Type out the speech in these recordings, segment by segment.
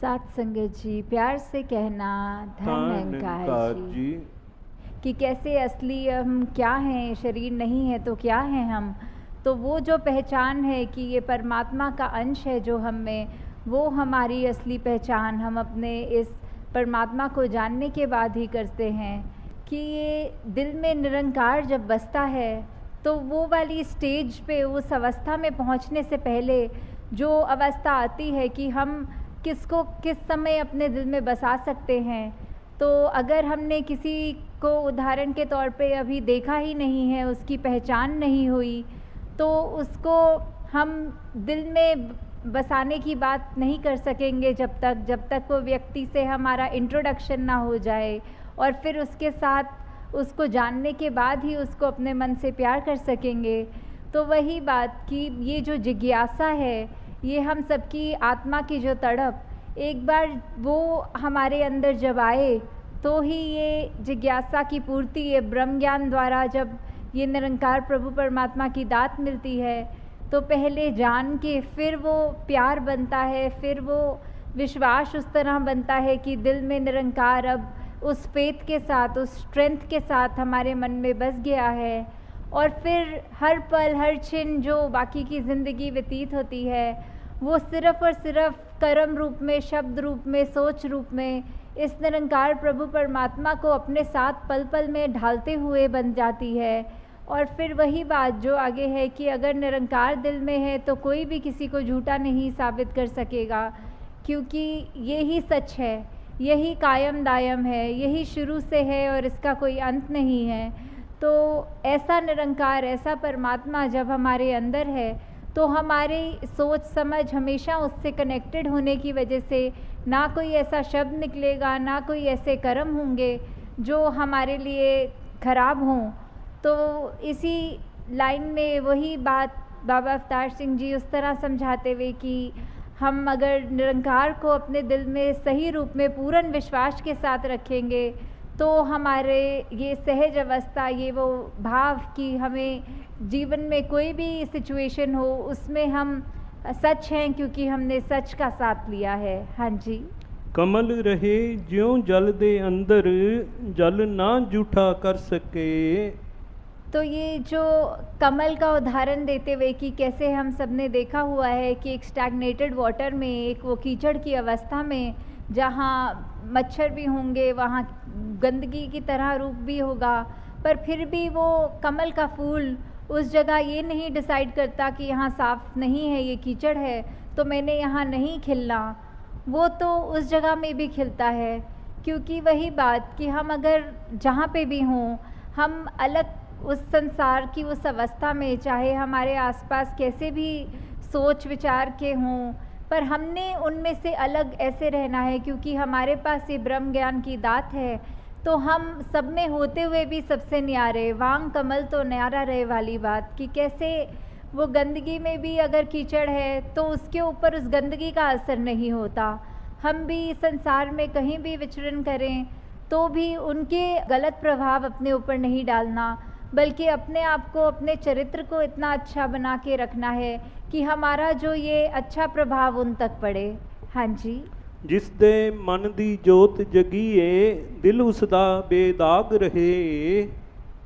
साथ संगत जी, प्यार से कहना धन अहंकार जी कि कैसे असली हम क्या हैं, शरीर नहीं है तो क्या हैं हम। तो वो जो पहचान है कि ये परमात्मा का अंश है जो हम में, वो हमारी असली पहचान हम अपने इस परमात्मा को जानने के बाद ही करते हैं। कि ये दिल में निरंकार जब बसता है तो वो वाली स्टेज पे, उस अवस्था में पहुंचने से पहले जो अवस्था आती है कि हम किसको किस समय अपने दिल में बसा सकते हैं। तो अगर हमने किसी को उदाहरण के तौर पे अभी देखा ही नहीं है, उसकी पहचान नहीं हुई, तो उसको हम दिल में बसाने की बात नहीं कर सकेंगे जब तक वो व्यक्ति से हमारा इंट्रोडक्शन ना हो जाए, और फिर उसके साथ उसको जानने के बाद ही उसको अपने मन से प्यार कर सकेंगे। तो वही बात कि ये जो जिज्ञासा है, ये हम सबकी आत्मा की जो तड़प, एक बार वो हमारे अंदर जब आए तो ही ये जिज्ञासा की पूर्ति, ये ब्रह्म ज्ञान द्वारा जब ये निरंकार प्रभु परमात्मा की दात मिलती है, तो पहले जान के फिर वो प्यार बनता है, फिर वो विश्वास उस तरह बनता है कि दिल में निरंकार अब उस फेथ के साथ, उस स्ट्रेंथ के साथ हमारे मन में बस गया है। और फिर हर पल हर क्षण जो बाकी की ज़िंदगी व्यतीत होती है, वो सिर्फ़ और सिर्फ कर्म रूप में, शब्द रूप में, सोच रूप में इस निरंकार प्रभु परमात्मा को अपने साथ पल पल में ढालते हुए बन जाती है। और फिर वही बात जो आगे है कि अगर निरंकार दिल में है तो कोई भी किसी को झूठा नहीं साबित कर सकेगा, क्योंकि यही सच है, यही कायम दायम है, यही शुरू से है और इसका कोई अंत नहीं है। तो ऐसा निरंकार, ऐसा परमात्मा जब हमारे अंदर है तो हमारी सोच समझ हमेशा उससे कनेक्टेड होने की वजह से ना कोई ऐसा शब्द निकलेगा, ना कोई ऐसे कर्म होंगे जो हमारे लिए ख़राब हों। तो इसी लाइन में वही बात बाबा अवतार सिंह जी उस तरह समझाते हुए कि हम अगर निरंकार को अपने दिल में सही रूप में पूर्ण विश्वास के साथ रखेंगे तो हमारे ये सहज अवस्था, ये वो भाव कि हमें जीवन में कोई भी सिचुएशन हो उसमें हम सच हैं, क्योंकि हमने सच का साथ लिया है। हाँ जी। कमल रहे ज्यों जल दे अंदर, जल ना जूठा कर सके। तो ये जो कमल का उदाहरण देते हुए कि कैसे हम सब ने देखा हुआ है कि एक स्टैग्नेटेड वाटर में, एक वो कीचड़ की अवस्था में जहाँ मच्छर भी होंगे, वहाँ गंदगी की तरह रूप भी होगा, पर फिर भी वो कमल का फूल उस जगह ये नहीं डिसाइड करता कि यहाँ साफ़ नहीं है, ये कीचड़ है तो मैंने यहाँ नहीं खिलना। वो तो उस जगह में भी खिलता है, क्योंकि वही बात कि हम अगर जहाँ पे भी हों, हम अलग उस संसार की उस अवस्था में, चाहे हमारे आसपास कैसे भी सोच विचार के हों, पर हमने उनमें से अलग ऐसे रहना है क्योंकि हमारे पास ये ब्रह्म ज्ञान की दात है। तो हम सब में होते हुए भी सबसे न्यारे, वांग कमल तो न्यारा रहे वाली बात कि कैसे वो गंदगी में भी अगर कीचड़ है तो उसके ऊपर उस गंदगी का असर नहीं होता। हम भी संसार में कहीं भी विचरण करें तो भी उनके गलत प्रभाव अपने ऊपर नहीं डालना, बल्कि अपने आप को, अपने चरित्र को इतना अच्छा बना के रखना है कि हमारा जो ये अच्छा प्रभाव उन तक पड़े। हाँ जी। जिस दे मन दी जोत जगीए, दिल उसदा बेदाग रहे।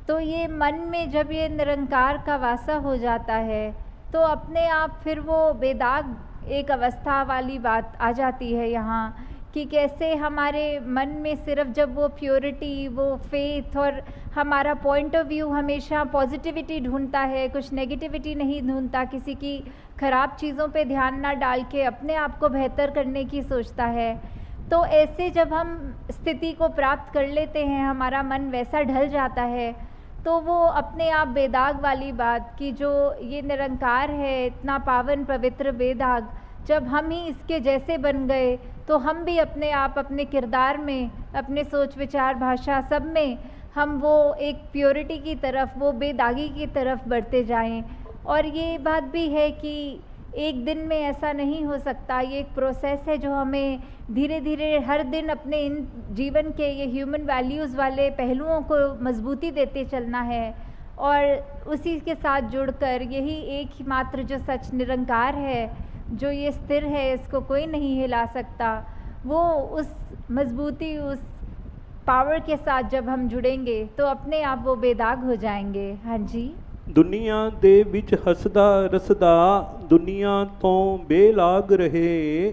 तो ये मन में जब ये निरंकार का वासा हो जाता है तो अपने आप फिर वो बेदाग एक अवस्था वाली बात आ जाती है यहाँ, कि कैसे हमारे मन में सिर्फ जब वो प्योरिटी, वो फेथ और हमारा पॉइंट ऑफ व्यू हमेशा पॉजिटिविटी ढूंढता है, कुछ नेगेटिविटी नहीं ढूंढता, किसी की ख़राब चीज़ों पे ध्यान ना डाल के अपने आप को बेहतर करने की सोचता है। तो ऐसे जब हम स्थिति को प्राप्त कर लेते हैं, हमारा मन वैसा ढल जाता है, तो वो अपने आप बेदाग वाली बात कि जो ये निरंकार है, इतना पावन पवित्र बेदाग, जब हम ही इसके जैसे बन गए तो हम भी अपने आप, अपने किरदार में, अपने सोच विचार भाषा सब में हम वो एक प्योरिटी की तरफ, वो बेदागी की तरफ बढ़ते जाएं। और ये बात भी है कि एक दिन में ऐसा नहीं हो सकता, ये एक प्रोसेस है जो हमें धीरे धीरे हर दिन अपने इन जीवन के ये ह्यूमन वैल्यूज़ वाले पहलुओं को मजबूती देते चलना है, और उसी के साथ जुड़कर यही एक ही मात्र जो सच निरंकार है, जो ये स्थिर है, इसको कोई नहीं हिला सकता, वो उस मजबूती, उस पावर के साथ जब हम जुड़ेंगे तो अपने आप वो बेदाग हो जाएंगे। हाँ जी। दुनिया दे विच हसदा रसदा दुनिया तो बेलाग रहे।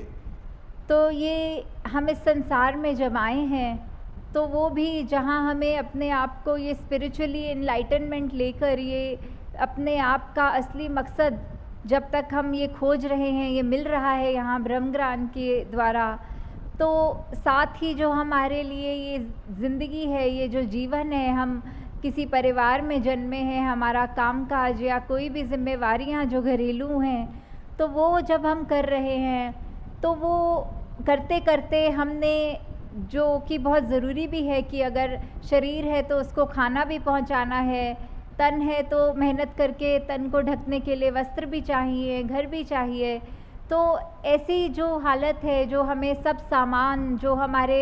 तो ये हम इस संसार में जब आए हैं तो वो भी जहाँ हमें अपने आप को ये स्पिरिचुअली इनलाइटनमेंट लेकर ये अपने आप का असली मकसद जब तक हम ये खोज रहे हैं, ये मिल रहा है यहाँ ब्रह्मज्ञान के द्वारा, तो साथ ही जो हमारे लिए ये ज़िंदगी है, ये जो जीवन है, हम किसी परिवार में जन्मे हैं, हमारा कामकाज या कोई भी जिम्मेवारियाँ जो घरेलू हैं, तो वो जब हम कर रहे हैं तो वो करते करते हमने, जो कि बहुत ज़रूरी भी है कि अगर शरीर है तो उसको खाना भी पहुंचाना है, तन है तो मेहनत करके तन को ढकने के लिए वस्त्र भी चाहिए, घर भी चाहिए। तो ऐसी जो हालत है, जो हमें सब सामान जो हमारे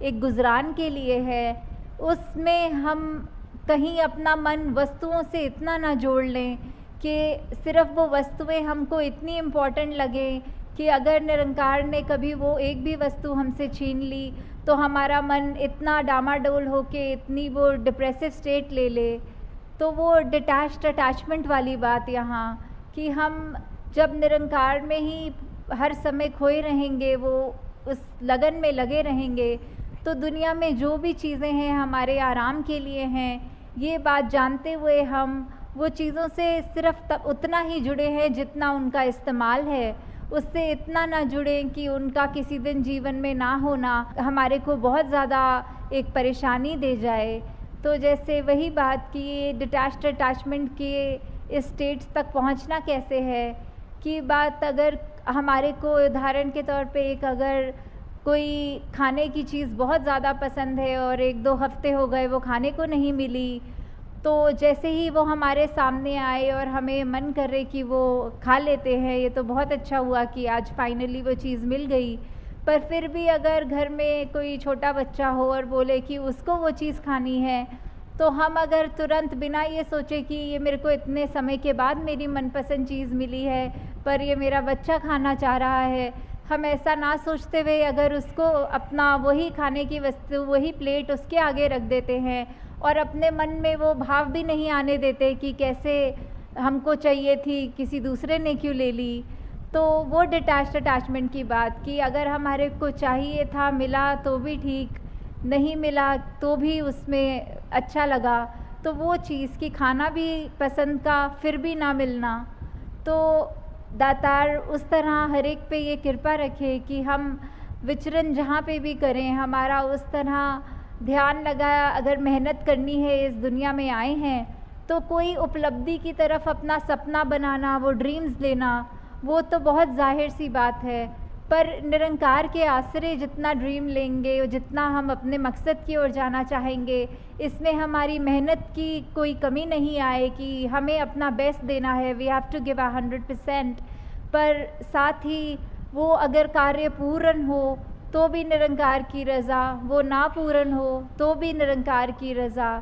एक गुजरान के लिए है, उसमें हम कहीं अपना मन वस्तुओं से इतना ना जोड़ लें कि सिर्फ़ वो वस्तुएं हमको इतनी इम्पॉर्टेंट लगें कि अगर निरंकार ने कभी वो एक भी वस्तु हमसे छीन ली तो हमारा मन इतना डामाडोल हो के इतनी वो डिप्रेसिव स्टेट ले ले। तो वो डिटैच्ड अटैचमेंट वाली बात यहाँ, कि हम जब निरंकार में ही हर समय खोए रहेंगे, वो उस लगन में लगे रहेंगे, तो दुनिया में जो भी चीज़ें हैं हमारे आराम के लिए हैं, ये बात जानते हुए हम वो चीज़ों से सिर्फ उतना ही जुड़े हैं जितना उनका इस्तेमाल है, उससे इतना ना जुड़ें कि उनका किसी दिन जीवन में ना होना हमारे को बहुत ज़्यादा एक परेशानी दे जाए। तो जैसे वही बात कि ये डिटैच्ड अटैचमेंट के इस स्टेट्स तक पहुंचना कैसे है, कि बात अगर हमारे को उदाहरण के तौर पे एक अगर कोई खाने की चीज़ बहुत ज़्यादा पसंद है और 1-2 हफ्ते हो गए वो खाने को नहीं मिली, तो जैसे ही वो हमारे सामने आए और हमें मन करे कि वो खा लेते हैं, ये तो बहुत अच्छा हुआ कि आज फाइनली वो चीज़ मिल गई। पर फिर भी अगर घर में कोई छोटा बच्चा हो और बोले कि उसको वो चीज़ खानी है, तो हम अगर तुरंत बिना ये सोचे कि ये मेरे को इतने समय के बाद मेरी मनपसंद चीज़ मिली है पर ये मेरा बच्चा खाना चाह रहा है, हम ऐसा ना सोचते हुए अगर उसको अपना वही खाने की वस्तु, वही प्लेट उसके आगे रख देते हैं और अपने मन में वो भाव भी नहीं आने देते कि कैसे हमको चाहिए थी, किसी दूसरे ने क्यों ले ली, तो वो डिटैच्ड अटैचमेंट की बात, कि अगर हमारे को चाहिए था, मिला तो भी ठीक, नहीं मिला तो भी उसमें अच्छा लगा, तो वो चीज़ कि खाना भी पसंद का फिर भी ना मिलना, तो दातार उस तरह हर एक पे ये कृपा रखे कि हम विचरण जहाँ पे भी करें हमारा उस तरह ध्यान लगाया। अगर मेहनत करनी है, इस दुनिया में आए हैं, तो कोई उपलब्धि की तरफ अपना सपना बनाना, वो ड्रीम्स लेना, वो तो बहुत जाहिर सी बात है, पर निरंकार के आश्रय जितना ड्रीम लेंगे, जितना हम अपने मकसद की ओर जाना चाहेंगे, इसमें हमारी मेहनत की कोई कमी नहीं आए कि हमें अपना बेस्ट देना है, वी हैव टू गिव 100%, पर साथ ही वो अगर कार्य पूर्ण हो तो भी निरंकार की रज़ा, वो ना पूर्ण हो तो भी निरंकार की रज़ा।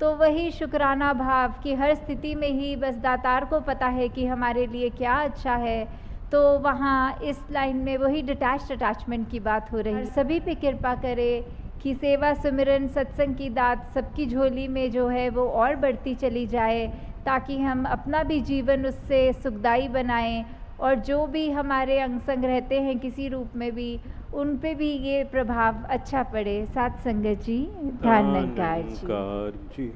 तो वही शुक्राना भाव कि हर स्थिति में ही बस दातार को पता है कि हमारे लिए क्या अच्छा है, तो वहाँ इस लाइन में वही डिटैच्ड अटैचमेंट की बात हो रही है। सभी पे कृपा करे कि सेवा सुमिरन सत्संग की दात सबकी झोली में जो है वो और बढ़ती चली जाए, ताकि हम अपना भी जीवन उससे सुखदायी बनाएं और जो भी हमारे अंग संग रहते हैं किसी रूप में भी, उन पे भी ये प्रभाव अच्छा पड़े। साथ संगत जी, ध्यान निरंकार जी।